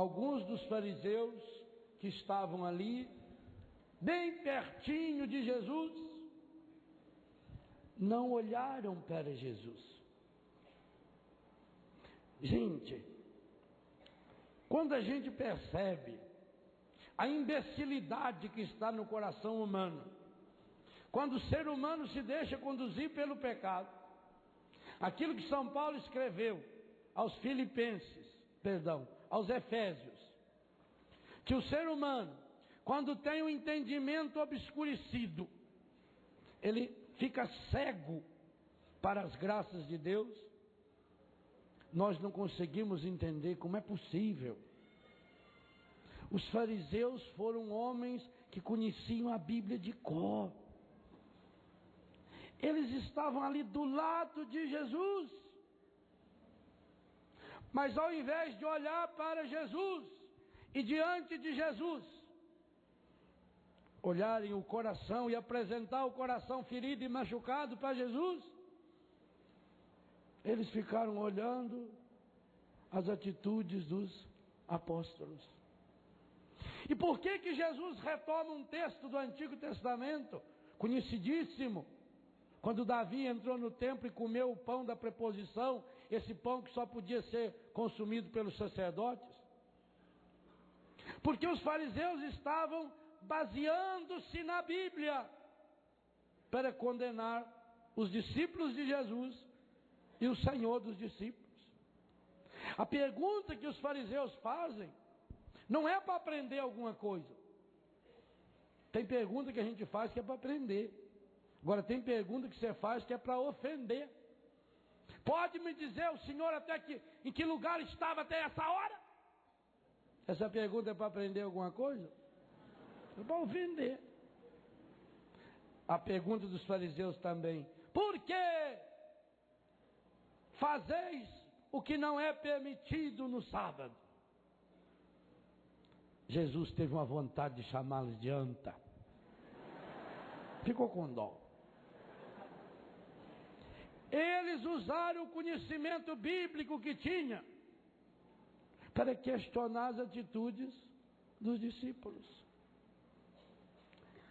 alguns dos fariseus que estavam ali, bem pertinho de Jesus, não olharam para Jesus. Gente, quando a gente percebe a imbecilidade que está no coração humano, quando o ser humano se deixa conduzir pelo pecado, aquilo que São Paulo escreveu aos aos Efésios, que o ser humano, quando tem o entendimento obscurecido, ele fica cego para as graças de Deus. Nós não conseguimos entender como é possível. Os fariseus foram homens que conheciam a Bíblia de cor. Eles estavam ali do lado de Jesus, mas ao invés de olhar para Jesus e diante de Jesus, olharem o coração e apresentar o coração ferido e machucado para Jesus, eles ficaram olhando as atitudes dos apóstolos. E por que Jesus retoma um texto do Antigo Testamento, conhecidíssimo, quando Davi entrou no templo e comeu o pão da preposição, esse pão que só podia ser consumido pelos sacerdotes? Porque os fariseus estavam baseando-se na Bíblia para condenar os discípulos de Jesus e o Senhor dos discípulos. A pergunta que os fariseus fazem não é para aprender alguma coisa. Tem pergunta que a gente faz que é para aprender. Agora tem pergunta que você faz que é para ofender. Pode me dizer o senhor em que lugar estava até essa hora? Essa pergunta é para aprender alguma coisa? É para ofender. A pergunta dos fariseus também: por que fazeis o que não é permitido no sábado? Jesus teve uma vontade de chamá-los de anta. Ficou com dó. Eles usaram o conhecimento bíblico que tinha para questionar as atitudes dos discípulos.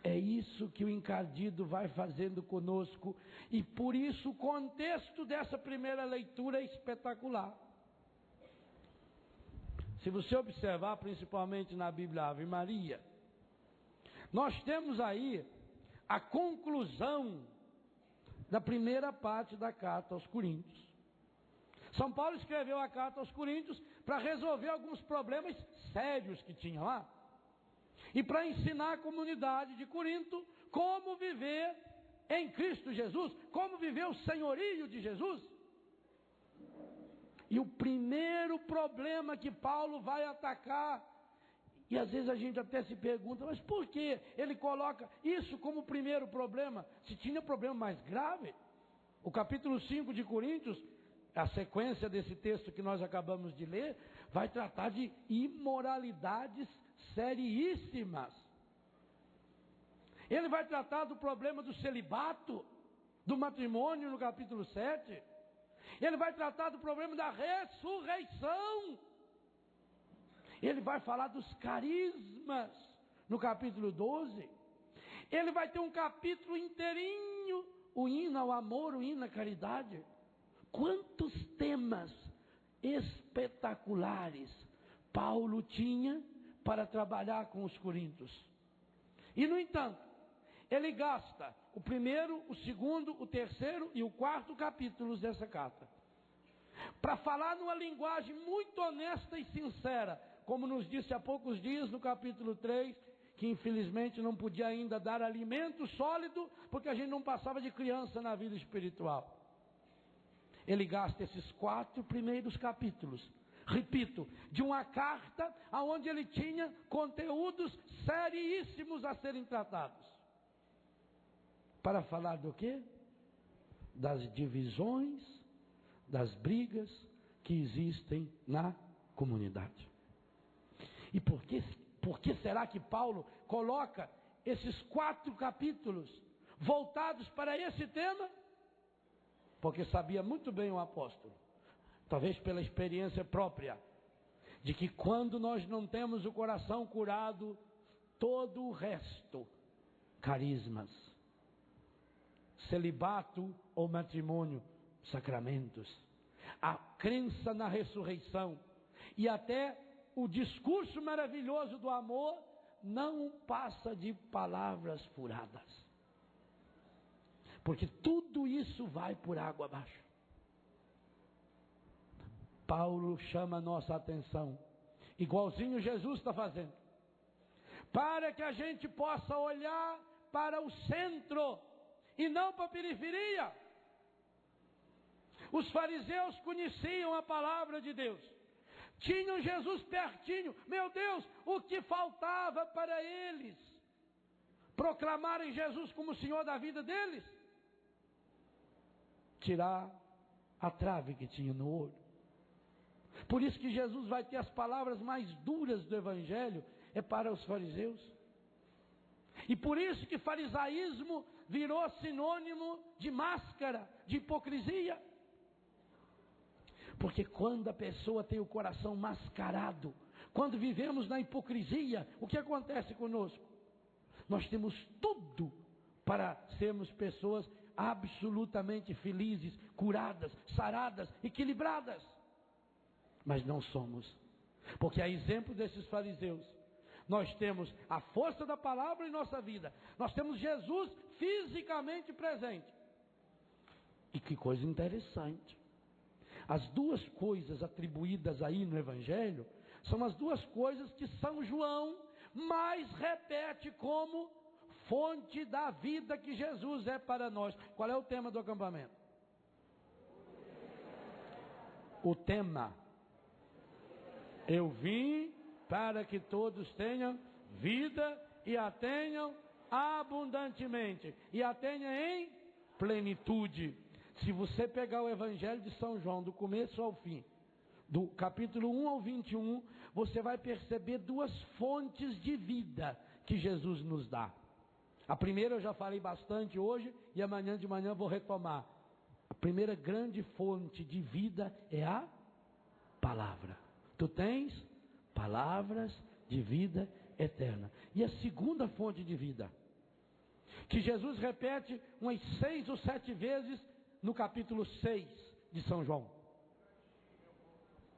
É isso que o encardido vai fazendo conosco, e por isso o contexto dessa primeira leitura é espetacular. Se você observar, principalmente na Bíblia Ave Maria, nós temos aí a conclusão da primeira parte da carta aos Coríntios. São Paulo escreveu a carta aos Coríntios para resolver alguns problemas sérios que tinha lá, e para ensinar a comunidade de Corinto como viver em Cristo Jesus, como viver o senhorio de Jesus. E o primeiro problema que Paulo vai atacar, e às vezes a gente até se pergunta, mas por que ele coloca isso como primeiro problema? Se tinha problema mais grave. O capítulo 5 de Coríntios, a sequência desse texto que nós acabamos de ler, vai tratar de imoralidades seríssimas. Ele vai tratar do problema do celibato, do matrimônio no capítulo 7. Ele vai tratar do problema da ressurreição. Ele vai falar dos carismas no capítulo 12. Ele vai ter um capítulo inteirinho, o hino ao amor, o hino à caridade. Quantos temas espetaculares Paulo tinha para trabalhar com os coríntios. E no entanto, ele gasta o primeiro, o segundo, o terceiro e o quarto capítulos dessa carta para falar numa linguagem muito honesta e sincera, como nos disse há poucos dias no capítulo 3, que infelizmente não podia ainda dar alimento sólido, porque a gente não passava de criança na vida espiritual. Ele gasta esses 4 primeiros capítulos, repito, de uma carta onde ele tinha conteúdos seríssimos a serem tratados, para falar do quê? Das divisões, das brigas que existem na comunidade. E por que será que Paulo coloca esses 4 capítulos voltados para esse tema? Porque sabia muito bem o apóstolo, talvez pela experiência própria, de que quando nós não temos o coração curado, todo o resto, carismas, celibato ou matrimônio, sacramentos, a crença na ressurreição e até o discurso maravilhoso do amor, não passa de palavras furadas. Porque tudo isso vai por água abaixo. Paulo chama a nossa atenção, igualzinho Jesus está fazendo, para que a gente possa olhar para o centro e não para a periferia. Os fariseus conheciam a palavra de Deus, tinham Jesus pertinho. Meu Deus, o que faltava para eles proclamarem Jesus como Senhor da vida deles? Tirar a trave que tinha no olho. Por isso que Jesus vai ter as palavras mais duras do Evangelho, é para os fariseus. E por isso que farisaísmo virou sinônimo de máscara, de hipocrisia. Porque quando a pessoa tem o coração mascarado, quando vivemos na hipocrisia, o que acontece conosco? Nós temos tudo para sermos pessoas absolutamente felizes, curadas, saradas, equilibradas. Mas não somos. Porque a exemplo desses fariseus, nós temos a força da palavra em nossa vida. Nós temos Jesus fisicamente presente. E que coisa interessante. As duas coisas atribuídas aí no Evangelho são as duas coisas que São João mais repete como fonte da vida que Jesus é para nós. Qual é o tema do acampamento? O tema: eu vim para que todos tenham vida e a tenham abundantemente, e a tenham em plenitude. Se você pegar o Evangelho de São João, do começo ao fim, do capítulo 1 ao 21, você vai perceber duas fontes de vida que Jesus nos dá. A primeira eu já falei bastante hoje, e amanhã de manhã vou retomar. A primeira grande fonte de vida é a palavra. Tu tens palavras de vida eterna. E a segunda fonte de vida, que Jesus repete umas 6 ou 7 vezes no capítulo 6 de São João: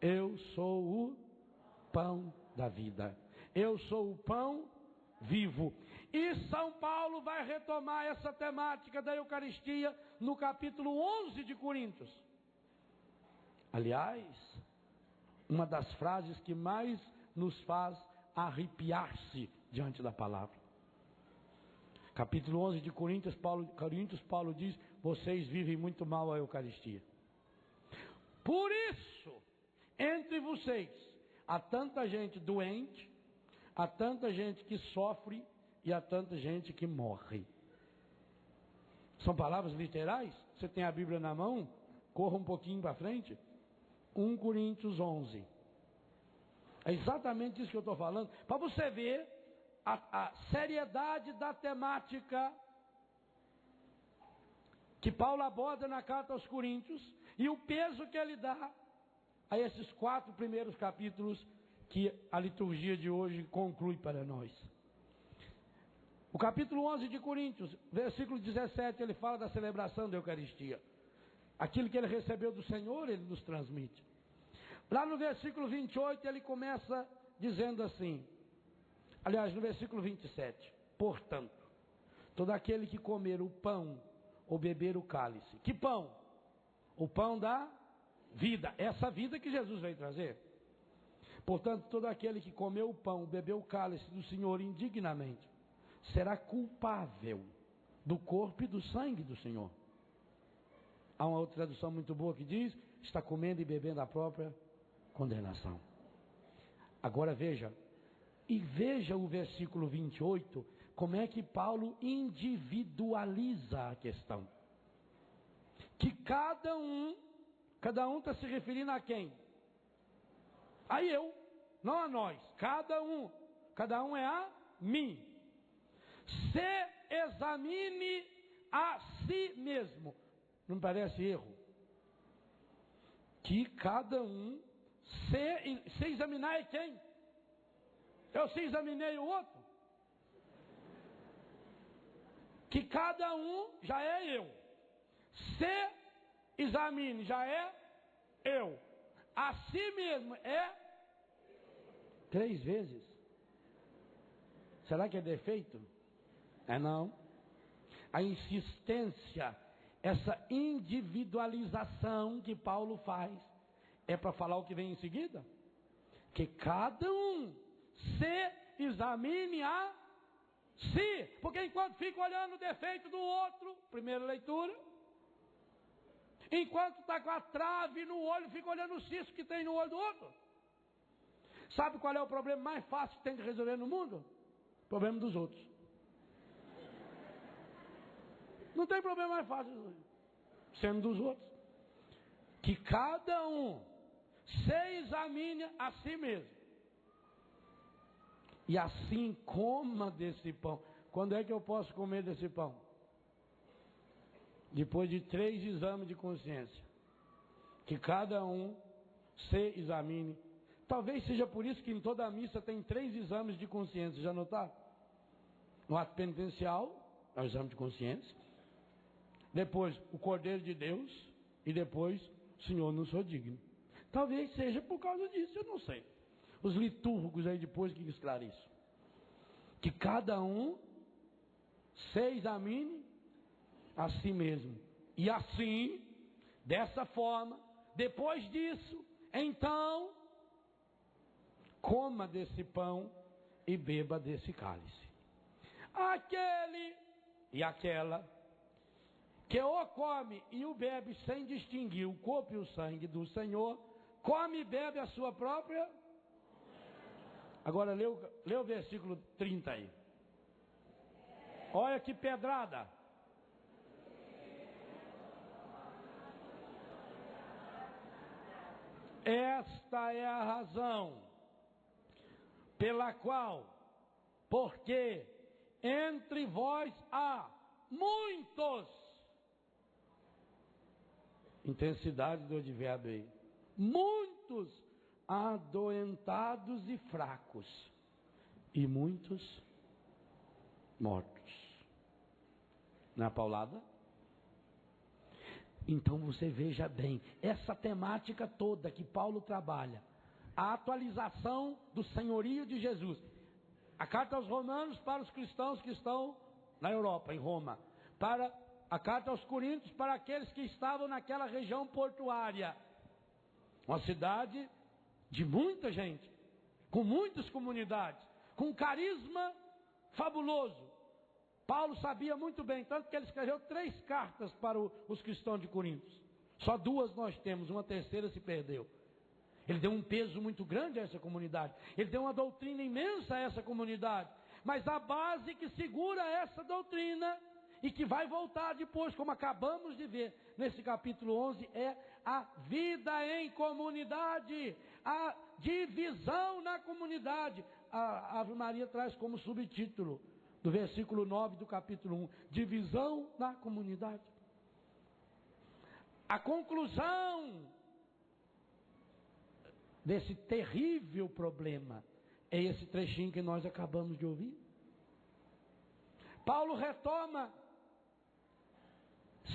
eu sou o pão da vida, eu sou o pão vivo. E São Paulo vai retomar essa temática da Eucaristia no capítulo 11 de Coríntios. Aliás, uma das frases que mais nos faz arrepiar-se diante da palavra. Capítulo 11 de Coríntios, Paulo diz: vocês vivem muito mal a Eucaristia. Por isso, entre vocês, há tanta gente doente, há tanta gente que sofre e há tanta gente que morre. São palavras literais? Você tem a Bíblia na mão? Corra um pouquinho para frente. 1 Coríntios 11. É exatamente isso que eu estou falando, para você ver a seriedade da temática que Paulo aborda na carta aos Coríntios e o peso que ele dá a esses 4 primeiros capítulos que a liturgia de hoje conclui para nós. O capítulo 11 de Coríntios, versículo 17, ele fala da celebração da Eucaristia. Aquilo que ele recebeu do Senhor, ele nos transmite. Lá no versículo 28, ele começa dizendo assim, aliás, no versículo 27, portanto, todo aquele que comer o pão ou beber o cálice. Que pão? O pão da vida, essa vida que Jesus veio trazer. Portanto, todo aquele que comeu o pão, bebeu o cálice do Senhor indignamente, será culpável do corpo e do sangue do Senhor. Há uma outra tradução muito boa que diz: está comendo e bebendo a própria condenação. Agora veja o versículo 28, como é que Paulo individualiza a questão. Que cada um está se referindo a quem? A eu, não a nós. Cada um é a mim. Se examine a si mesmo. Não parece erro? Que cada um Se examinar é quem? Eu se examinei o outro? Que cada um já é eu. Se examine já é eu. A si mesmo é 3 vezes. Será que é defeito? É não. A insistência, essa individualização que Paulo faz, é para falar o que vem em seguida? Que cada um se examine a si. Porque enquanto fica olhando o defeito do outro, primeira leitura, enquanto está com a trave no olho, fica olhando o cisco que tem no olho do outro. Sabe qual é o problema mais fácil que tem que resolver no mundo? O problema dos outros. Não tem problema mais fácil sendo dos outros. Que cada um se examine a si mesmo. E assim coma desse pão. Quando é que eu posso comer desse pão? Depois de 3 exames de consciência. Que cada um se examine. Talvez seja por isso que em toda a missa tem 3 exames de consciência. Já notaram? No ato penitencial, é o exame de consciência. Depois, o Cordeiro de Deus. E depois, Senhor, não sou digno. Talvez seja por causa disso, eu não sei. Os litúrgicos aí depois que esclareçam. Que cada um se examine a si mesmo. E assim, dessa forma, depois disso, então, coma desse pão e beba desse cálice. Aquele e aquela que o come e o bebe sem distinguir o corpo e o sangue do Senhor, come e bebe a sua própria. Agora lê o versículo 30 aí. Olha que pedrada. Esta é a razão pela qual, porque entre vós há muitos, intensidade do advérbio aí, muitos adoentados e fracos, e muitos mortos. Não é a paulada? Então você veja bem, essa temática toda que Paulo trabalha, a atualização do senhorio de Jesus, a carta aos Romanos para os cristãos que estão na Europa, em Roma, para a carta aos Coríntios para aqueles que estavam naquela região portuária, uma cidade de muita gente, com muitas comunidades, com carisma fabuloso. Paulo sabia muito bem, tanto que ele escreveu 3 cartas para os cristãos de Corinto. Só 2 nós temos, uma terceira se perdeu. Ele deu um peso muito grande a essa comunidade. Ele deu uma doutrina imensa a essa comunidade. Mas a base que segura essa doutrina e que vai voltar depois, como acabamos de ver nesse capítulo 11, é a vida em comunidade, a divisão na comunidade. A Ave Maria traz como subtítulo do versículo 9 do capítulo 1, divisão na comunidade. A conclusão desse terrível problema é esse trechinho que nós acabamos de ouvir. Paulo retoma: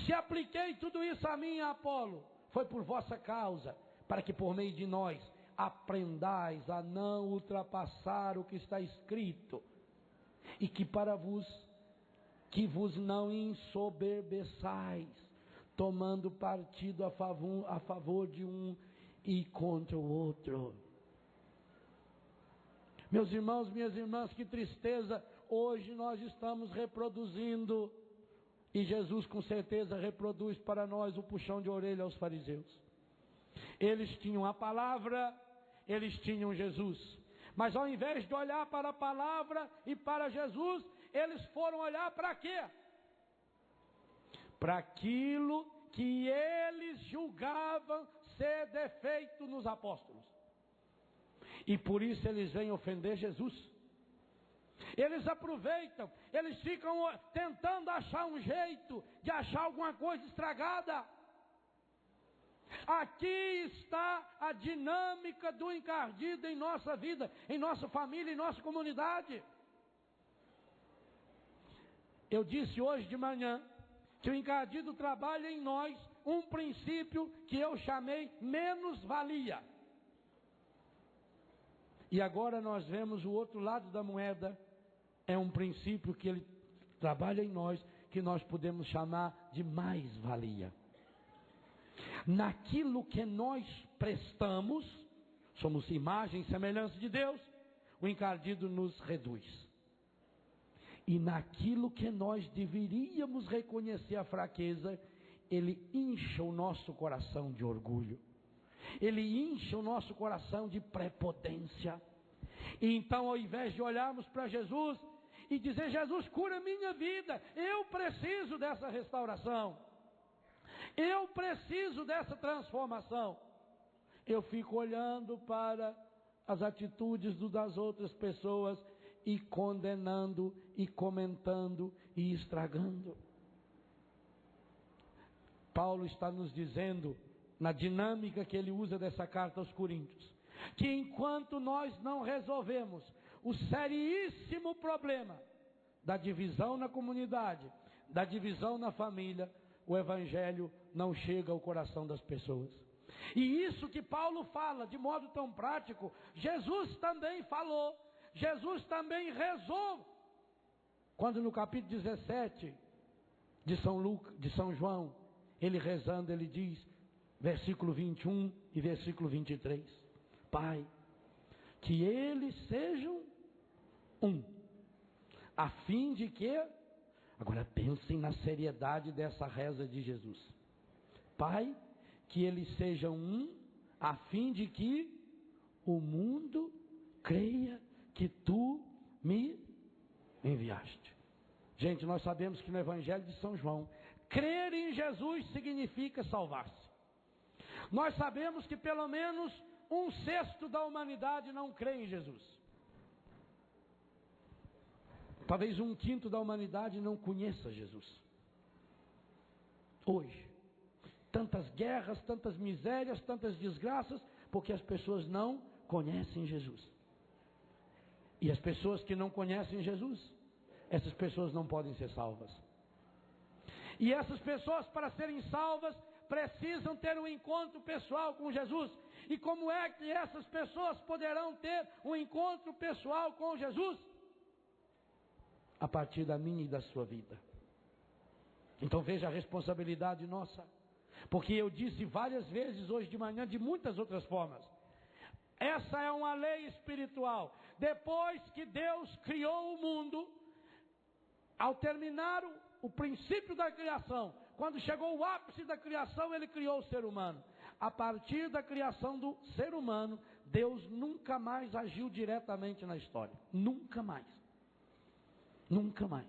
se apliquei tudo isso a mim e a Apolo, foi por vossa causa, para que por meio de nós aprendais a não ultrapassar o que está escrito, e que vos não ensoberbeçais, tomando partido a favor de um e contra o outro. Meus irmãos, minhas irmãs, que tristeza, hoje nós estamos reproduzindo, e Jesus com certeza reproduz para nós o puxão de orelha aos fariseus. Eles tinham a palavra, eles tinham Jesus, mas ao invés de olhar para a palavra e para Jesus, eles foram olhar para quê? Para aquilo que eles julgavam ser defeito nos apóstolos. E por isso eles vêm ofender Jesus. Eles aproveitam, eles ficam tentando achar um jeito de achar alguma coisa estragada. Aqui está a dinâmica do encardido em nossa vida, em nossa família, em nossa comunidade. Eu disse hoje de manhã que o encardido trabalha em nós um princípio que eu chamei menos-valia. E agora nós vemos o outro lado da moeda, é um princípio que ele trabalha em nós, que nós podemos chamar de mais-valia. Naquilo que nós prestamos, somos imagem e semelhança de Deus, o encardido nos reduz. E naquilo que nós deveríamos reconhecer a fraqueza, ele incha o nosso coração de orgulho. Ele incha o nosso coração de prepotência. E então, ao invés de olharmos para Jesus e dizer: Jesus, cura minha vida, eu preciso dessa restauração, eu preciso dessa transformação, eu fico olhando para as atitudes das outras pessoas e condenando, e comentando, e estragando. Paulo está nos dizendo, na dinâmica que ele usa dessa carta aos Coríntios, que enquanto nós não resolvemos o seríssimo problema da divisão na comunidade, da divisão na família, o Evangelho não chega ao coração das pessoas. E isso que Paulo fala de modo tão prático, Jesus também falou, Jesus também rezou, quando no capítulo 17 de São João, ele rezando, ele diz, versículo 21 e versículo 23, Pai, que eles sejam um, a fim de que, agora pensem na seriedade dessa reza de Jesus, Pai, que eles sejam um, a fim de que o mundo creia que tu me enviaste. Gente, nós sabemos que no Evangelho de São João, crer em Jesus significa salvar-se. Nós sabemos que pelo menos 1/6 da humanidade não crê em Jesus. Talvez 1/5 da humanidade não conheça Jesus. Hoje, tantas guerras, tantas misérias, tantas desgraças, porque as pessoas não conhecem Jesus. E as pessoas que não conhecem Jesus, essas pessoas não podem ser salvas. E essas pessoas, para serem salvas, precisam ter um encontro pessoal com Jesus. E como é que essas pessoas poderão ter um encontro pessoal com Jesus? A partir da minha e da sua vida. Então veja a responsabilidade nossa. Porque eu disse várias vezes hoje de manhã, de muitas outras formas, essa é uma lei espiritual. Depois que Deus criou o mundo, ao terminar o princípio da criação, quando chegou o ápice da criação, Ele criou o ser humano. A partir da criação do ser humano, Deus nunca mais agiu diretamente na história. Nunca mais. Nunca mais.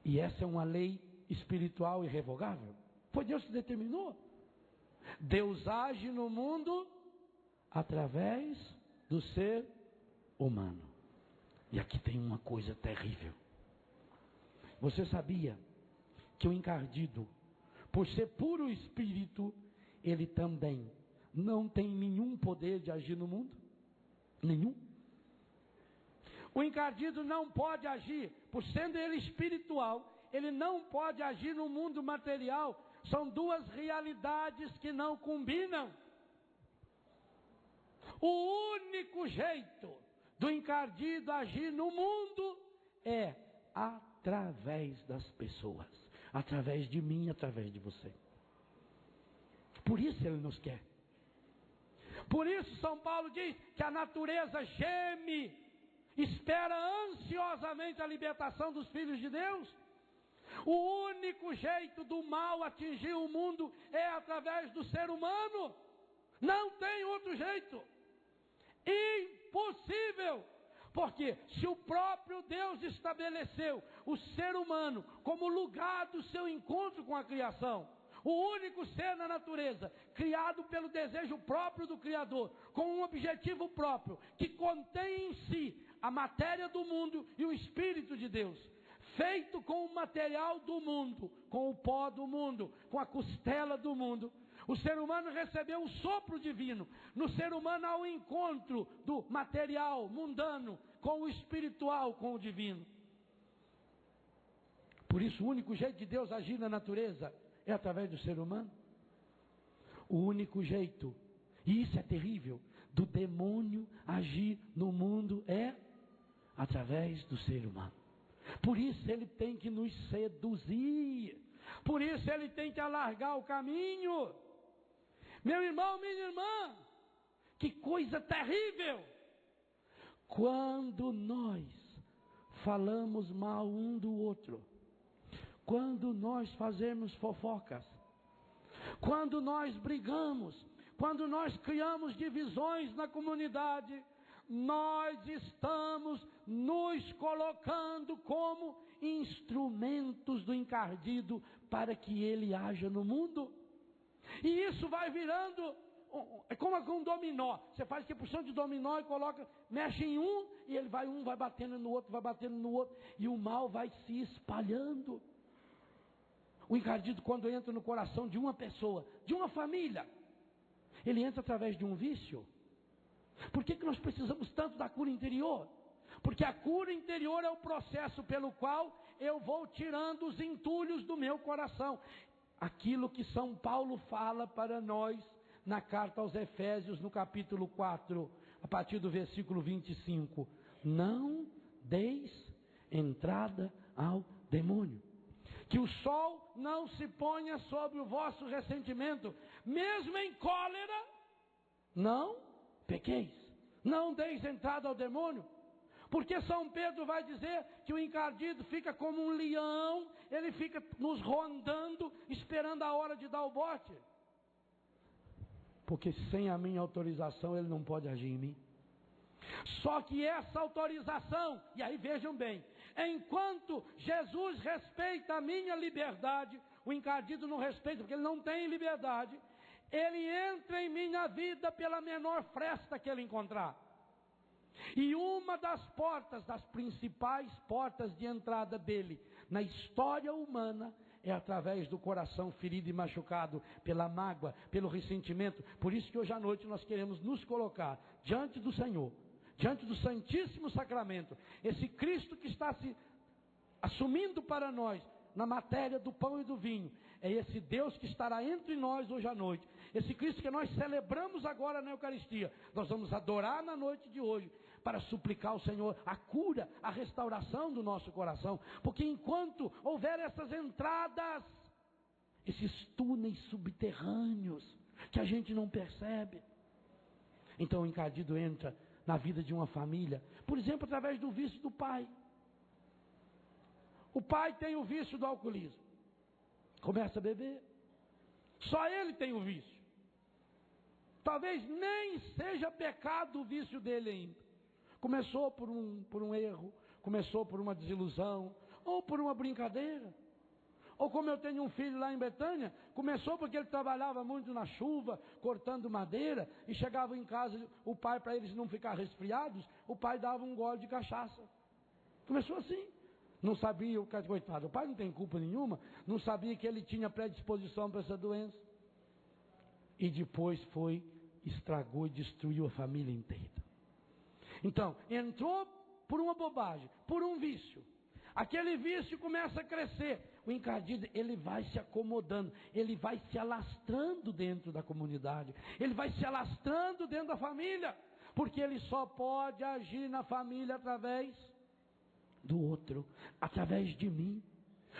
E essa é uma lei espiritual irrevogável. Foi Deus que determinou. Deus age no mundo através do ser humano. E aqui tem uma coisa terrível. Você sabia que o encardido, por ser puro espírito, ele também não tem nenhum poder de agir no mundo? Nenhum. O encardido não pode agir, por sendo ele espiritual, ele não pode agir no mundo material. São duas realidades que não combinam. O único jeito do encardido agir no mundo é através das pessoas, através de mim, através de você. Por isso ele nos quer. Por isso São Paulo diz que a natureza geme, espera ansiosamente a libertação dos filhos de Deus. O único jeito do mal atingir o mundo é através do ser humano. Não tem outro jeito. Impossível. Porque se o próprio Deus estabeleceu o ser humano como lugar do seu encontro com a criação, o único ser na natureza, criado pelo desejo próprio do Criador, com um objetivo próprio, que contém em si a matéria do mundo e o Espírito de Deus, feito com o material do mundo, com o pó do mundo, com a costela do mundo. O ser humano recebeu um sopro divino. No ser humano há um encontro do material mundano com o espiritual, com o divino. Por isso o único jeito de Deus agir na natureza é através do ser humano. O único jeito, e isso é terrível, do demônio agir no mundo é através do ser humano. Por isso ele tem que nos seduzir. Por isso ele tem que alargar o caminho. Meu irmão, minha irmã, que coisa terrível! Quando nós falamos mal um do outro, quando nós fazemos fofocas, quando nós brigamos, quando nós criamos divisões na comunidade, nós estamos nos colocando como instrumentos do encardido para que ele haja no mundo. E isso vai virando, é como um dominó. Você faz que porção de dominó e coloca, mexe em e ele vai batendo no outro, vai batendo no outro, e o mal vai se espalhando. O encardido, quando entra no coração de uma pessoa, de uma família, ele entra através de um vício. Por que nós precisamos tanto da cura interior? Porque a cura interior é o processo pelo qual eu vou tirando os entulhos do meu coração. Aquilo que São Paulo fala para nós na carta aos Efésios, no capítulo 4, a partir do versículo 25. Não deis entrada ao demônio. Que o sol não se ponha sobre o vosso ressentimento, mesmo em cólera, não pequeis, não deis entrada ao demônio. Porque São Pedro vai dizer que o encardido fica como um leão, ele fica nos rondando, esperando a hora de dar o bote. Porque sem a minha autorização ele não pode agir em mim. Só que essa autorização, e aí vejam bem, enquanto Jesus respeita a minha liberdade, o encardido não respeita porque ele não tem liberdade, ele entra em minha vida pela menor fresta que ele encontrar. E uma das portas, das principais portas de entrada dele na história humana é através do coração ferido e machucado pela mágoa, pelo ressentimento. Por isso que hoje à noite nós queremos nos colocar diante do Senhor, diante do Santíssimo Sacramento, esse Cristo que está se assumindo para nós na matéria do pão e do vinho. É esse Deus que estará entre nós hoje à noite. Esse Cristo que nós celebramos agora na Eucaristia. Nós vamos adorar na noite de hoje para suplicar ao Senhor a cura, a restauração do nosso coração. Porque enquanto houver essas entradas, esses túneis subterrâneos que a gente não percebe, então o encardido entra na vida de uma família, por exemplo, através do vício do pai. O pai tem o vício do alcoolismo, começa a beber, só ele tem o vício. Talvez nem seja pecado o vício dele ainda. Começou por um erro, começou por uma desilusão, ou por uma brincadeira. Ou como eu tenho um filho lá em Betânia, começou porque ele trabalhava muito na chuva, cortando madeira, e chegava em casa, o pai, para eles não ficar resfriados, o pai dava um gole de cachaça. Começou assim. Não sabia, coitado, o pai não tem culpa nenhuma, não sabia que ele tinha predisposição para essa doença. E depois estragou e destruiu a família inteira. Então, entrou por uma bobagem, por um vício. Aquele vício começa a crescer. O encardido, ele vai se acomodando, ele vai se alastrando dentro da comunidade, ele vai se alastrando dentro da família, porque ele só pode agir na família através do outro, através de mim.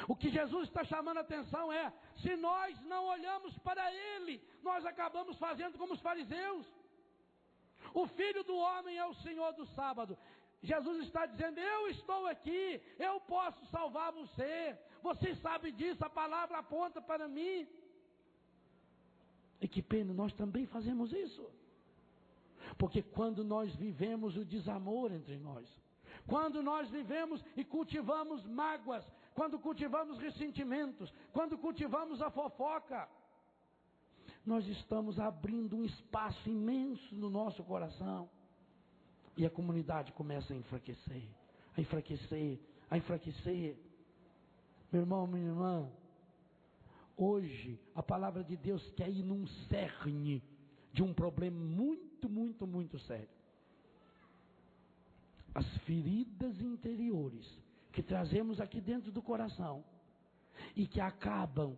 O que Jesus está chamando a atenção é, se nós não olhamos para Ele, nós acabamos fazendo como os fariseus. O Filho do Homem é o Senhor do sábado. Jesus está dizendo, eu estou aqui, eu posso salvar você. Você sabe disso, a palavra aponta para mim. E que pena, nós também fazemos isso. Porque quando nós vivemos o desamor entre nós, quando nós vivemos e cultivamos mágoas, quando cultivamos ressentimentos, quando cultivamos a fofoca, nós estamos abrindo um espaço imenso no nosso coração. E a comunidade começa a enfraquecer, a enfraquecer, a enfraquecer. Meu irmão, minha irmã, hoje a palavra de Deus quer ir num cerne de um problema muito, muito, muito sério. As feridas interiores que trazemos aqui dentro do coração e que acabam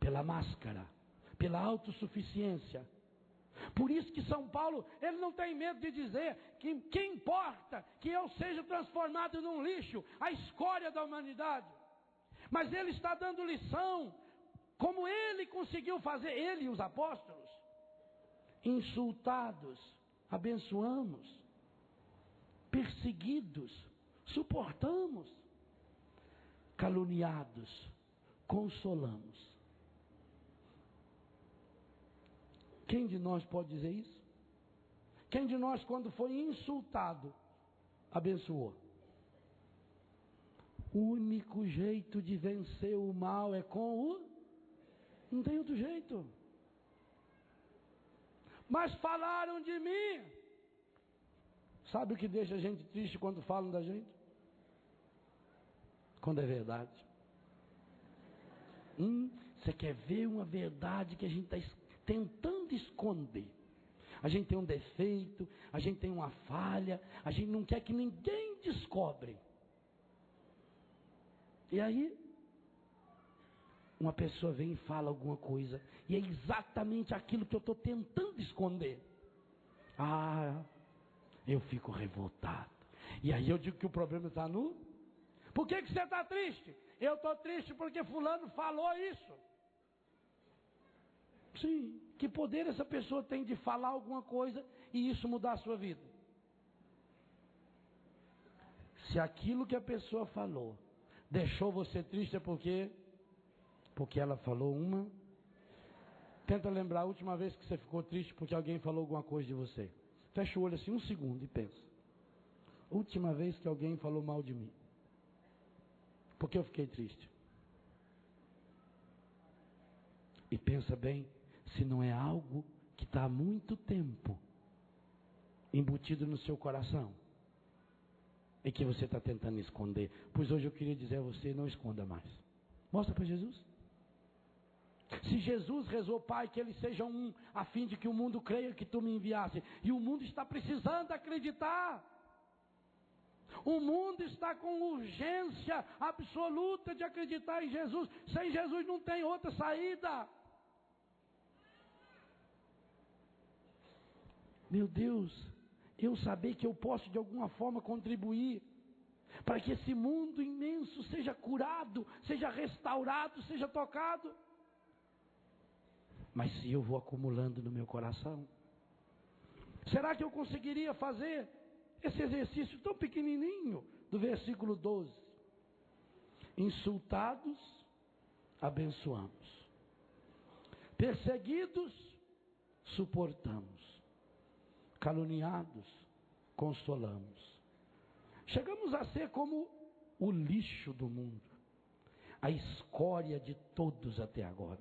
pela máscara, pela autossuficiência. Por isso que São Paulo, ele não tem medo de dizer que importa que eu seja transformado num lixo, a escória da humanidade. Mas ele está dando lição, como ele conseguiu fazer, ele e os apóstolos. Insultados, abençoamos. Perseguidos, suportamos. Caluniados, consolamos. Quem de nós pode dizer isso? Quem de nós, quando foi insultado, abençoou? O único jeito de vencer o mal é com o... Não tem outro jeito. Mas falaram de mim. Sabe o que deixa a gente triste quando falam da gente? Quando é verdade. Você quer ver uma verdade que a gente está tentando esconder? A gente tem um defeito, a gente tem uma falha, a gente não quer que ninguém descobre. E aí, uma pessoa vem e fala alguma coisa, e é exatamente aquilo que eu estou tentando esconder. Eu fico revoltado. E aí eu digo que o problema está no... Por que você está triste? Eu estou triste porque fulano falou isso. Sim, que poder essa pessoa tem de falar alguma coisa e isso mudar a sua vida? Se aquilo que a pessoa falou deixou você triste, é porque ela falou uma... Tenta lembrar a última vez que você ficou triste porque alguém falou alguma coisa de você. Fecha o olho assim um segundo e pensa. Última vez que alguém falou mal de mim. Por que eu fiquei triste? E pensa bem, se não é algo que está há muito tempo embutido no seu coração e que você está tentando esconder. Pois hoje eu queria dizer a você, não esconda mais. Mostra para Jesus. Se Jesus rezou, Pai, que eles sejam um, a fim de que o mundo creia que tu me enviaste, e o mundo está precisando acreditar. O mundo está com urgência absoluta de acreditar em Jesus. Sem Jesus não tem outra saída. Meu Deus, eu saber que eu posso de alguma forma contribuir para que esse mundo imenso seja curado, seja restaurado, seja tocado. Mas se eu vou acumulando no meu coração, será que eu conseguiria fazer esse exercício tão pequenininho do versículo 12? Insultados, abençoamos. Perseguidos, suportamos. Caluniados, consolamos. Chegamos a ser como o lixo do mundo, a escória de todos até agora,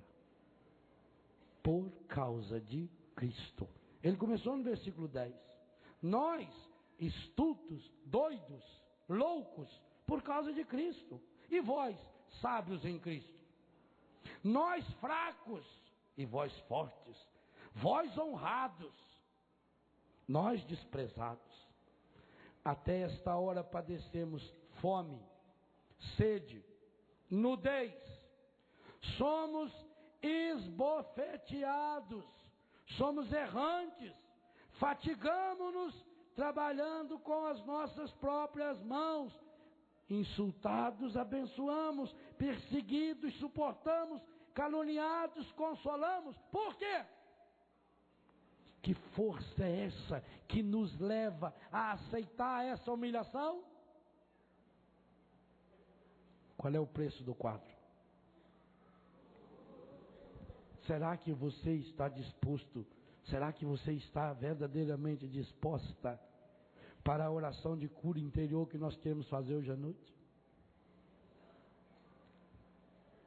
por causa de Cristo. Ele começou no versículo 10. Nós, estultos, doidos, loucos, por causa de Cristo. E vós, sábios em Cristo. Nós, fracos, e vós, fortes. Vós, honrados, nós, desprezados. Até esta hora padecemos fome, sede, nudez. Somos esbofeteados, somos errantes, fatigamo-nos trabalhando com as nossas próprias mãos. Insultados, abençoamos, perseguidos, suportamos, caluniados, consolamos. Por quê? Que força é essa que nos leva a aceitar essa humilhação? Qual é o preço do quadro? Será que você está disposto? Será que você está verdadeiramente disposta para a oração de cura interior que nós queremos fazer hoje à noite?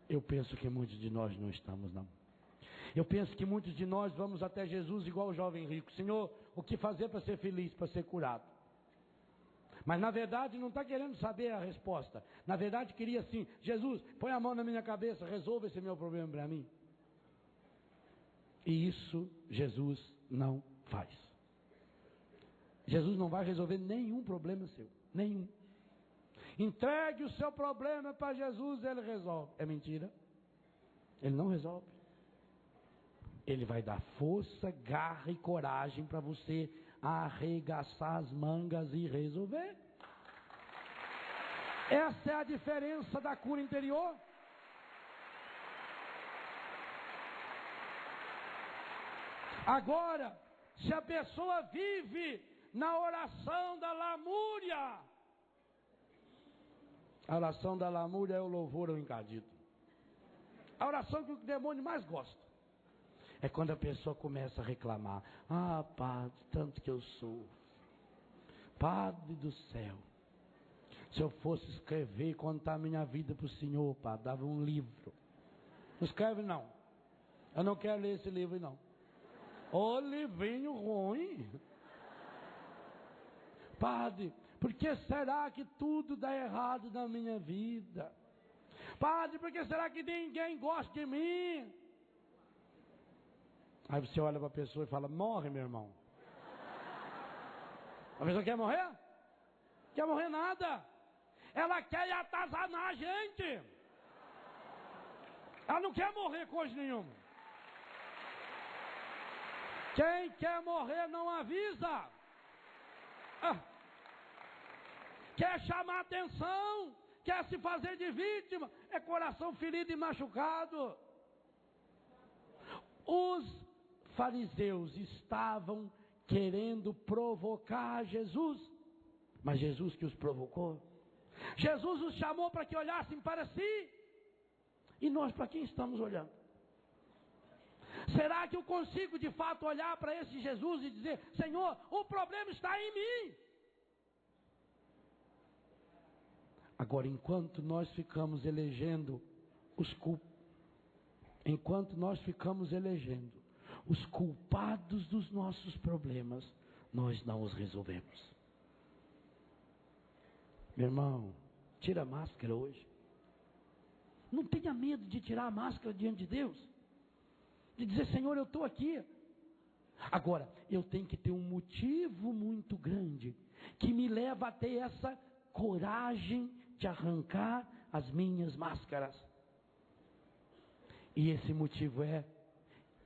Eu penso que muitos de nós não estamos, não. Eu penso que muitos de nós vamos até Jesus igual o jovem rico. Senhor, o que fazer para ser feliz, para ser curado? Mas na verdade não está querendo saber a resposta. Na verdade queria assim: Jesus, põe a mão na minha cabeça, resolva esse meu problema para mim. E isso Jesus não faz. Jesus não vai resolver nenhum problema seu. Nenhum. Entregue o seu problema para Jesus, Ele resolve. É mentira? Ele não resolve. Ele vai dar força, garra e coragem para você arregaçar as mangas e resolver. Essa é a diferença da cura interior. Agora, se a pessoa vive na oração da lamúria, a oração da lamúria é o louvor ao encadido. A oração que o demônio mais gosta é quando a pessoa começa a reclamar: ah, Padre, tanto que eu sofro. Padre do céu, se eu fosse escrever e contar a minha vida para o Senhor, Padre, dava um livro. Não escreve não. Eu não quero ler esse livro não. Ô livrinho ruim. Padre, por que será que tudo dá errado na minha vida? Padre, por que será que ninguém gosta de mim? Aí você olha para a pessoa e fala: morre, meu irmão. A pessoa quer morrer? Quer morrer nada. Ela quer atazanar a gente. Ela não quer morrer coisa nenhuma. Quem quer morrer não avisa. Quer chamar atenção, quer se fazer de vítima. É coração ferido e machucado. Os fariseus estavam querendo provocar Jesus, mas Jesus que os provocou. Jesus os chamou para que olhassem para si. E nós para quem estamos olhando? Será que eu consigo de fato olhar para esse Jesus e dizer: Senhor, o problema está em mim? Agora, enquanto nós ficamos elegendo os culpados dos nossos problemas, nós não os resolvemos. Meu irmão, tira a máscara hoje. Não tenha medo de tirar a máscara diante de Deus. De dizer: Senhor, eu estou aqui. Agora, eu tenho que ter um motivo muito grande que me leva a ter essa coragem de arrancar as minhas máscaras. E esse motivo é: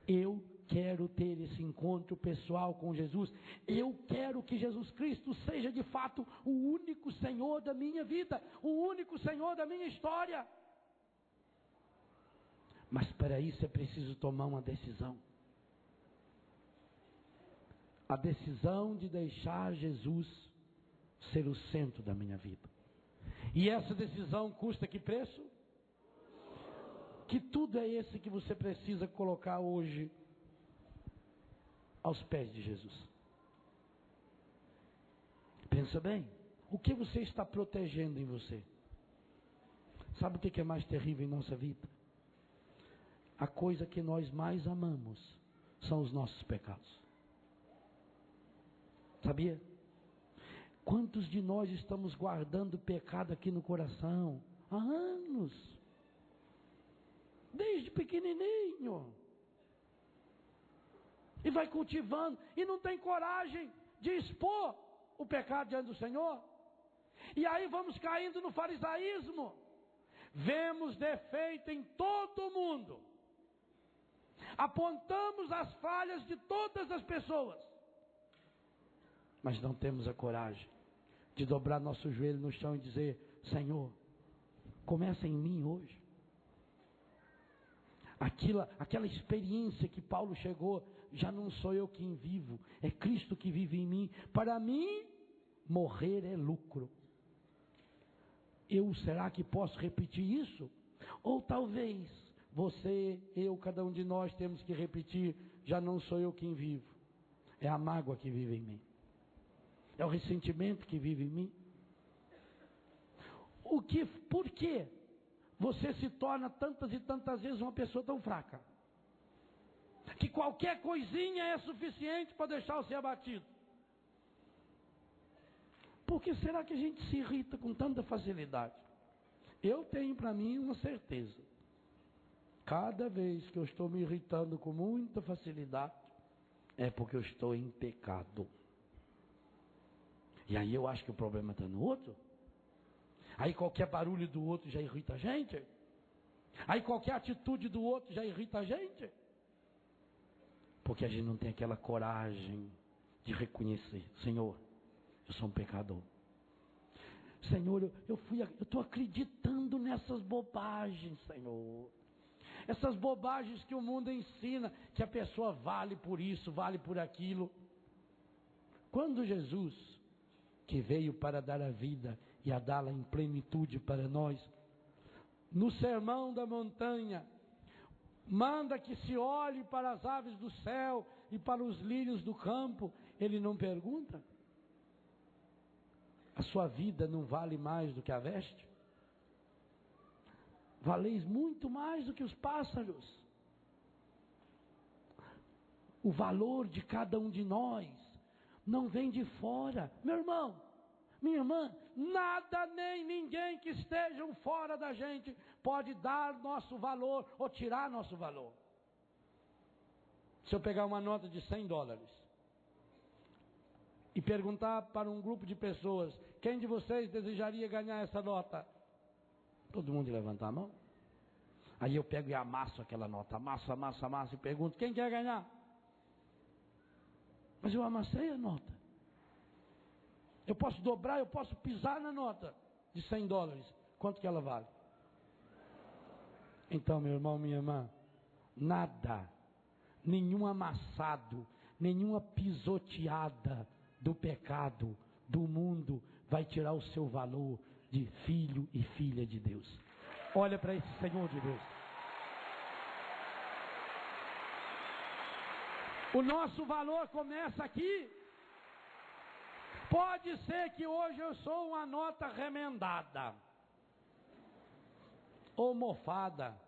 eu quero ter esse encontro pessoal com Jesus. Eu quero que Jesus Cristo seja de fato o único Senhor da minha vida, o único Senhor da minha história. Mas para isso é preciso tomar uma decisão. A decisão de deixar Jesus ser o centro da minha vida. E essa decisão custa que preço? Que tudo é esse que você precisa colocar hoje aos pés de Jesus. Pensa bem, o que você está protegendo em você? Sabe o que é mais terrível em nossa vida? A coisa que nós mais amamos são os nossos pecados. Sabia? Quantos de nós estamos guardando pecado aqui no coração há anos? Desde pequenininho. E vai cultivando e não tem coragem de expor o pecado diante do Senhor. E aí vamos caindo no farisaísmo. Vemos defeito em todo mundo. Apontamos as falhas de todas as pessoas. Mas não temos a coragem de dobrar nosso joelho no chão e dizer: Senhor, começa em mim hoje. Aquela experiência que Paulo chegou: já não sou eu quem vivo, é Cristo que vive em mim. Para mim, morrer é lucro. Será que posso repetir isso? Ou talvez você, eu, cada um de nós temos que repetir: já não sou eu quem vivo, é a mágoa que vive em mim, é o ressentimento que vive em mim. Por quê? Você se torna tantas e tantas vezes uma pessoa tão fraca, que qualquer coisinha é suficiente para deixar você abatido. Por que será que a gente se irrita com tanta facilidade? Eu tenho para mim uma certeza. Cada vez que eu estou me irritando com muita facilidade, é porque eu estou em pecado. E aí eu acho que o problema está no outro. Aí qualquer barulho do outro já irrita a gente. Aí qualquer atitude do outro já irrita a gente. Porque a gente não tem aquela coragem de reconhecer: Senhor, eu sou um pecador. Senhor, eu estou acreditando nessas bobagens, Senhor. Essas bobagens que o mundo ensina, que a pessoa vale por isso, vale por aquilo. Quando Jesus, que veio para dar a vida e a dá-la em plenitude para nós, no Sermão da Montanha, manda que se olhe para as aves do céu e para os lírios do campo, ele não pergunta: a sua vida não vale mais do que a veste? Valeis muito mais do que os pássaros. O valor de cada um de nós não vem de fora. Meu irmão, minha irmã, nada nem ninguém que estejam fora da gente pode dar nosso valor ou tirar nosso valor. Se eu pegar uma nota de $100 e perguntar para um grupo de pessoas: quem de vocês desejaria ganhar essa nota? Todo mundo levanta a mão. Aí eu pego e amasso aquela nota, amasso e pergunto: quem quer ganhar? Mas eu amassei a nota. Eu posso dobrar, eu posso pisar na nota de $100. Quanto que ela vale? Então, meu irmão, minha irmã, nada, nenhum amassado, nenhuma pisoteada do pecado, do mundo, vai tirar o seu valor de filho e filha de Deus. Olha para esse Senhor de Deus. O nosso valor começa aqui. Pode ser que hoje eu sou uma nota remendada ou mofada.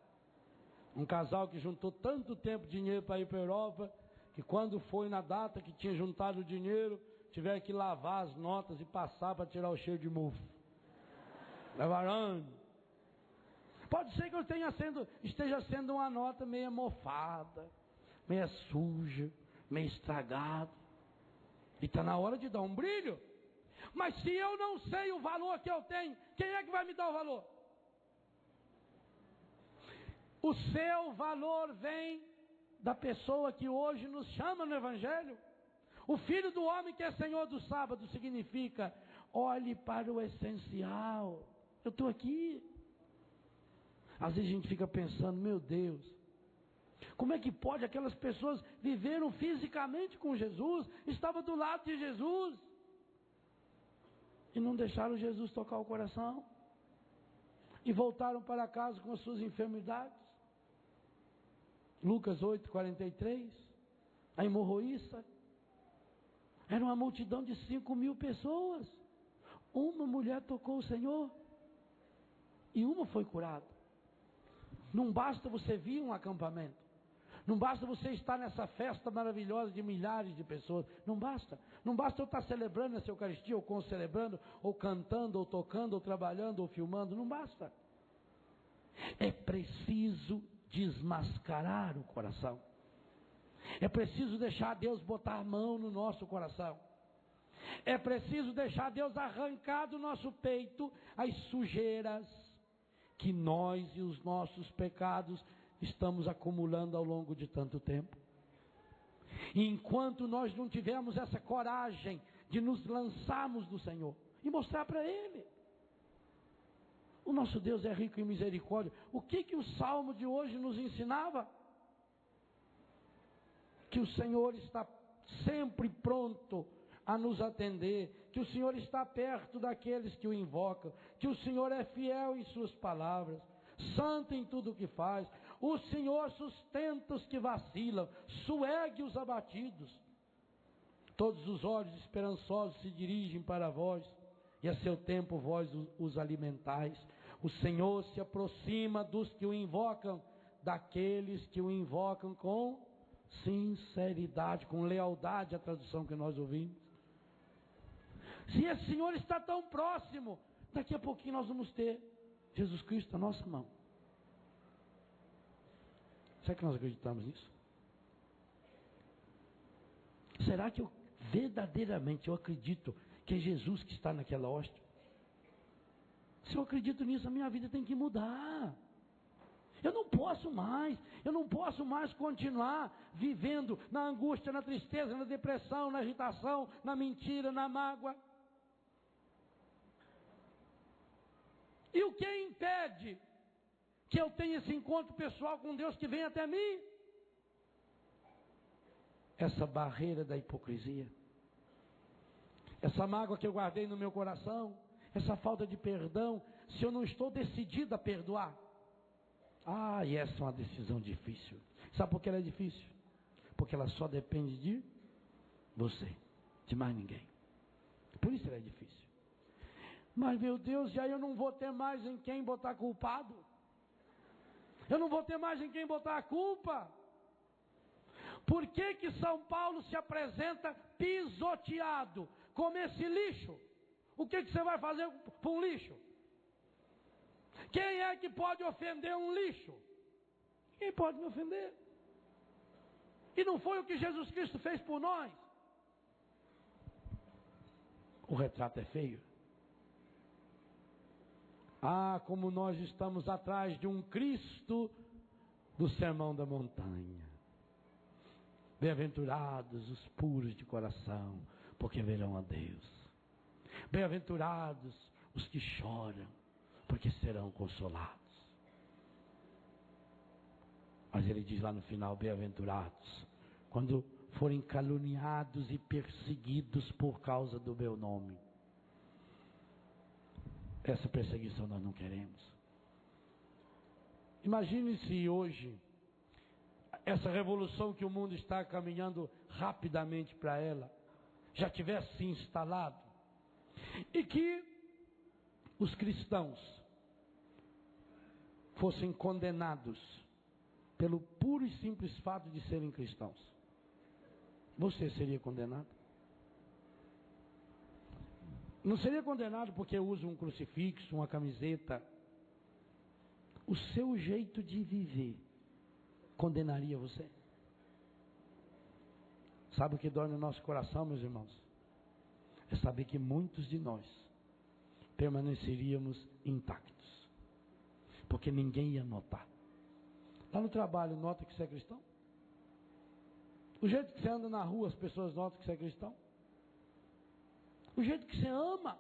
Um casal que juntou tanto tempo dinheiro para ir para a Europa, que quando foi na data que tinha juntado o dinheiro, tiver que lavar as notas e passar para tirar o cheiro de mofo. Levaram. Pode ser que eu esteja sendo uma nota meia mofada, meia suja, meia estragada. E está na hora de dar um brilho. Mas se eu não sei o valor que eu tenho, quem é que vai me dar o valor? O seu valor vem da pessoa que hoje nos chama no Evangelho. O Filho do Homem que é Senhor do sábado significa: olhe para o essencial. Eu estou aqui. Às vezes a gente fica pensando: meu Deus, como é que pode? Aquelas pessoas viveram fisicamente com Jesus, estavam do lado de Jesus e não deixaram Jesus tocar o coração, e voltaram para casa com as suas enfermidades. Lucas 8:43, a hemorroíça. Era uma multidão de 5.000 pessoas. Uma mulher tocou o Senhor e uma foi curada. Não basta você vir a um acampamento. Não basta você estar nessa festa maravilhosa de milhares de pessoas. Não basta. Não basta eu estar celebrando essa Eucaristia, ou concelebrando, ou cantando, ou tocando, ou trabalhando, ou filmando. Não basta. É preciso desmascarar o coração. É preciso deixar Deus botar a mão no nosso coração. É preciso deixar Deus arrancar do nosso peito as sujeiras que nós e os nossos pecados estamos acumulando ao longo de tanto tempo. E enquanto nós não tivermos essa coragem de nos lançarmos no Senhor e mostrar para Ele: o nosso Deus é rico em misericórdia. O que o Salmo de hoje nos ensinava? Que o Senhor está sempre pronto a nos atender, que o Senhor está perto daqueles que o invocam, que o Senhor é fiel em suas palavras, santo em tudo o que faz. O Senhor sustenta os que vacilam, soergue os abatidos. Todos os olhos esperançosos se dirigem para vós, e a seu tempo vós os alimentais. O Senhor se aproxima dos que o invocam, daqueles que o invocam com sinceridade, com lealdade, a tradução que nós ouvimos. Se esse Senhor está tão próximo, daqui a pouquinho nós vamos ter Jesus Cristo na nossa mão. Será que nós acreditamos nisso? Será que verdadeiramente eu acredito que é Jesus que está naquela hóstia? Se eu acredito nisso, a minha vida tem que mudar. Eu não posso mais continuar vivendo na angústia, na tristeza, na depressão, na irritação, na mentira, na mágoa. E o que impede que eu tenha esse encontro pessoal com Deus que vem até mim? Essa barreira da hipocrisia, essa mágoa que eu guardei no meu coração, essa falta de perdão, se eu não estou decidido a perdoar. E essa é uma decisão difícil. Sabe por que ela é difícil? Porque ela só depende de você, de mais ninguém. Por isso ela é difícil. Mas meu Deus, e aí eu não vou ter mais em quem botar culpado? Eu não vou ter mais em quem botar a culpa? Por que que São Paulo se apresenta pisoteado como esse lixo? O que você vai fazer com um lixo? Quem é que pode ofender um lixo? Quem pode me ofender? E não foi o que Jesus Cristo fez por nós? O retrato é feio. Como nós estamos atrás de um Cristo do Sermão da Montanha. Bem-aventurados os puros de coração, porque verão a Deus. Bem-aventurados os que choram, porque serão consolados. Mas ele diz lá no final, bem-aventurados, quando forem caluniados e perseguidos por causa do meu nome. Essa perseguição nós não queremos. Imagine se hoje, essa revolução que o mundo está caminhando rapidamente para ela, já tivesse se instalado, e que os cristãos fossem condenados pelo puro e simples fato de serem cristãos. Você seria condenado? Não seria condenado porque usa um crucifixo, uma camiseta. O seu jeito de viver condenaria você? Sabe o que dói no nosso coração, meus irmãos? É saber que muitos de nós permaneceríamos intactos, porque ninguém ia notar. Lá no trabalho, nota que você é cristão? O jeito que você anda na rua, as pessoas notam que você é cristão? O jeito que você ama?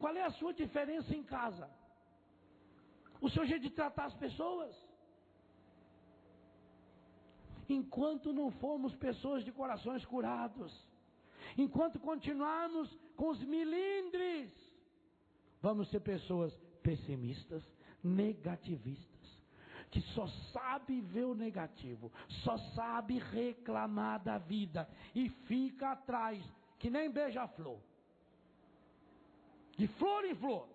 Qual é a sua diferença em casa? O seu jeito de tratar as pessoas? Enquanto não formos pessoas de corações curados, enquanto continuarmos com os milindres, vamos ser pessoas pessimistas, negativistas, que só sabe ver o negativo, só sabe reclamar da vida e fica atrás, que nem beija-flor, de flor em flor,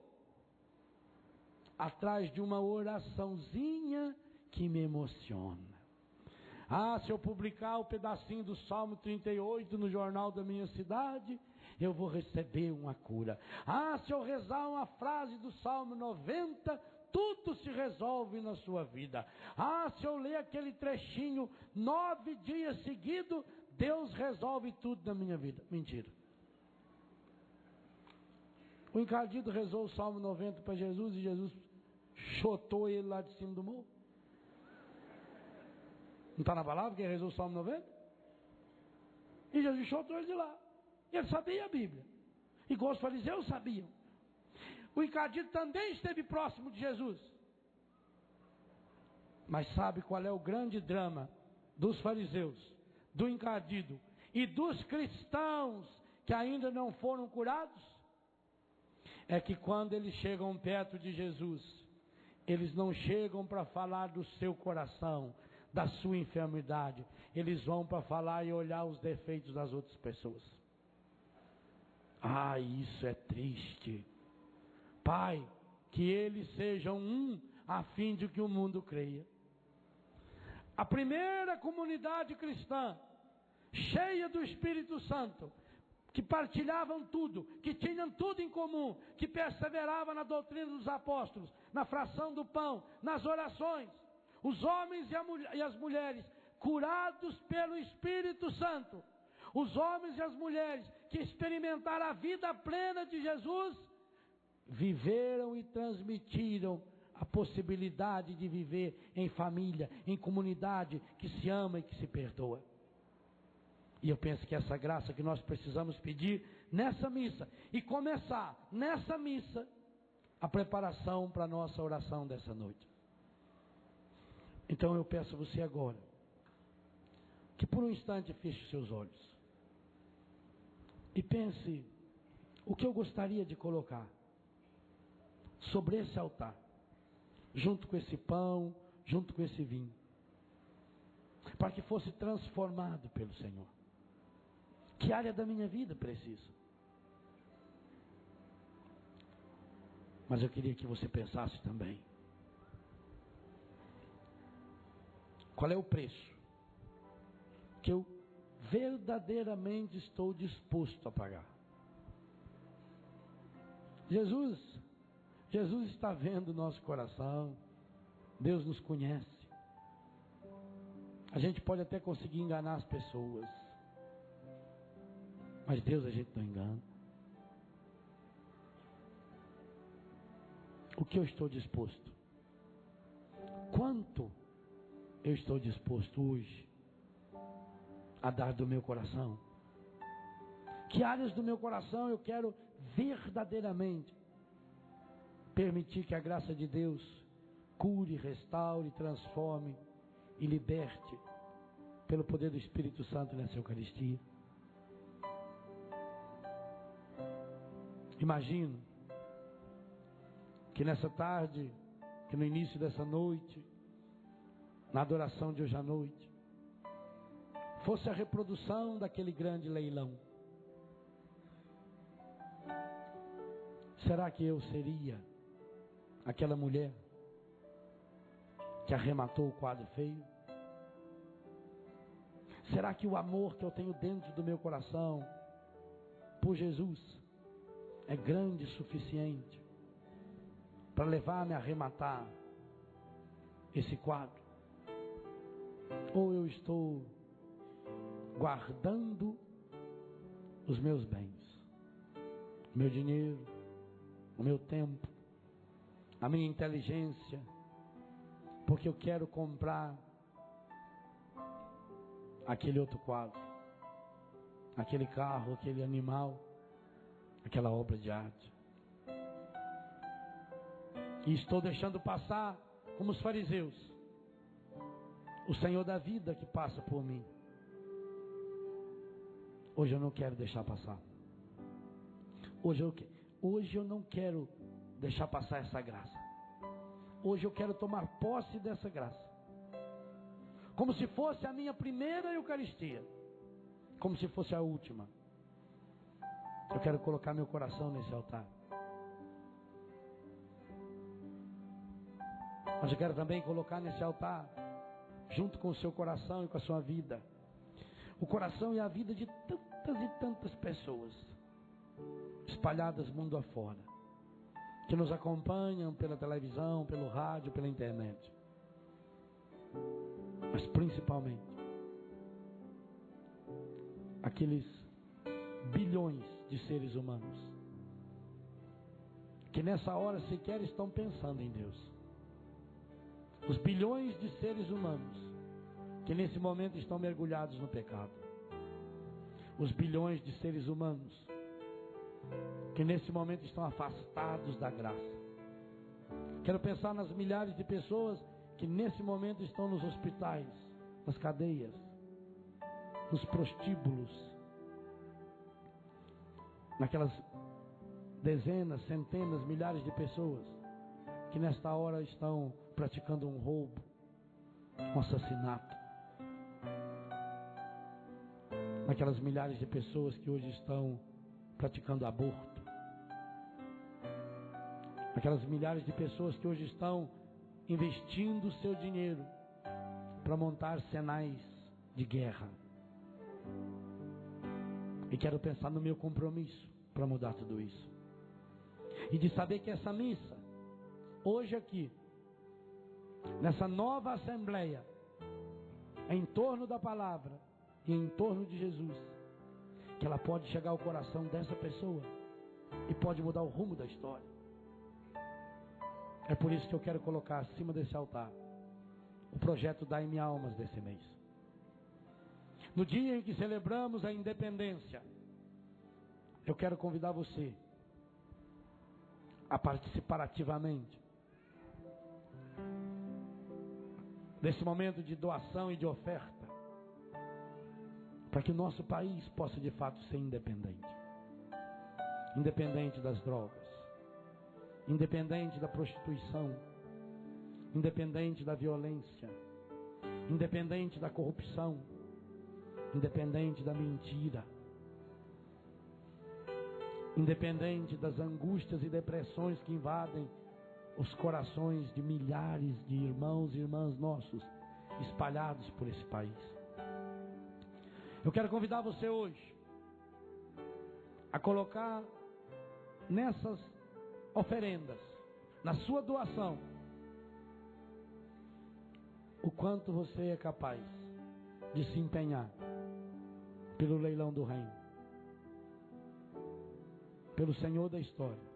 atrás de uma oraçãozinha que me emociona. Se eu publicar o pedacinho do Salmo 38 no jornal da minha cidade, eu vou receber uma cura. Se eu rezar uma frase do Salmo 90, tudo se resolve na sua vida. Se eu ler aquele trechinho 9 dias seguidos, Deus resolve tudo na minha vida. Mentira. O encardido rezou o Salmo 90 para Jesus e Jesus chotou ele lá de cima do morro. Não está na palavra que ele rezou o Salmo 90? E Jesus chotou ele de lá. E ele sabia a Bíblia. Igual os fariseus sabiam. O encardido também esteve próximo de Jesus. Mas sabe qual é o grande drama dos fariseus, do encardido e dos cristãos que ainda não foram curados? É que quando eles chegam perto de Jesus, eles não chegam para falar do seu coração, da sua enfermidade. Eles vão para falar e olhar os defeitos das outras pessoas. Isso é triste. Pai, que eles sejam um, a fim de que o mundo creia. A primeira comunidade cristã, cheia do Espírito Santo, que partilhavam tudo, que tinham tudo em comum, que perseveravam na doutrina dos apóstolos, na fração do pão, nas orações. Os homens e as mulheres curados pelo Espírito Santo. Os homens e as mulheres que experimentaram a vida plena de Jesus, viveram e transmitiram a possibilidade de viver em família, em comunidade, que se ama e que se perdoa. E eu penso que essa graça que nós precisamos pedir nessa missa, e começar nessa missa, a preparação para a nossa oração dessa noite. Então eu peço a você agora, que por um instante feche seus olhos, e pense, o que eu gostaria de colocar sobre esse altar, junto com esse pão, junto com esse vinho, para que fosse transformado pelo Senhor. Que área da minha vida precisa? Mas eu queria que você pensasse também, qual é o preço que eu verdadeiramente estou disposto a pagar? Jesus está vendo o nosso coração. Deus nos conhece. A gente pode até conseguir enganar as pessoas, mas Deus a gente não engana. O que eu estou disposto? Quanto eu estou disposto hoje a dar do meu coração? Que áreas do meu coração eu quero verdadeiramente permitir que a graça de Deus cure, restaure, transforme e liberte pelo poder do Espírito Santo nessa Eucaristia? Imagino que nessa tarde, que no início dessa noite, na adoração de hoje à noite, fosse a reprodução daquele grande leilão. Será que eu seria aquela mulher que arrematou o quadro feio? Será que o amor que eu tenho dentro do meu coração por Jesus é grande o suficiente para levar-me a arrematar esse quadro? Ou eu estou guardando os meus bens, o meu dinheiro, o meu tempo, a minha inteligência, porque eu quero comprar aquele outro quadro, aquele carro, aquele animal, aquela obra de arte? E estou deixando passar, como os fariseus, o Senhor da vida que passa por mim. Hoje eu não quero deixar passar. Hoje eu não quero deixar passar essa graça. Hoje eu quero tomar posse dessa graça, como se fosse a minha primeira Eucaristia, como se fosse a última. Eu quero colocar meu coração nesse altar. Mas eu quero também colocar nesse altar, junto com o seu coração e com a sua vida, o coração e a vida de tantas e tantas pessoas espalhadas mundo afora, que nos acompanham pela televisão, pelo rádio, pela internet. Mas principalmente aqueles bilhões de seres humanos que nessa hora sequer estão pensando em Deus. Os bilhões de seres humanos que nesse momento estão mergulhados no pecado. Os bilhões de seres humanos que nesse momento estão afastados da graça. Quero pensar nas milhares de pessoas que nesse momento estão nos hospitais, nas cadeias, nos prostíbulos, naquelas dezenas, centenas, milhares de pessoas que nesta hora estão praticando um roubo, um assassinato. Naquelas milhares de pessoas que hoje estão praticando aborto. Aquelas milhares de pessoas que hoje estão investindo o seu dinheiro para montar cenais de guerra. E quero pensar no meu compromisso para mudar tudo isso. E de saber que essa missa, hoje aqui, nessa nova assembleia, em torno da palavra e em torno de Jesus, que ela pode chegar ao coração dessa pessoa e pode mudar o rumo da história. É por isso que eu quero colocar acima desse altar o projeto Dai-me Almas desse mês. No dia em que celebramos a independência, eu quero convidar você a participar ativamente desse momento de doação e de oferta, para que o nosso país possa de fato ser independente. Independente das drogas, independente da prostituição, independente da violência, independente da corrupção, independente da mentira, independente das angústias e depressões que invadem os corações de milhares de irmãos e irmãs nossos espalhados por esse país. Eu quero convidar você hoje a colocar nessas oferendas, na sua doação, o quanto você é capaz de se empenhar pelo leilão do reino, pelo Senhor da história,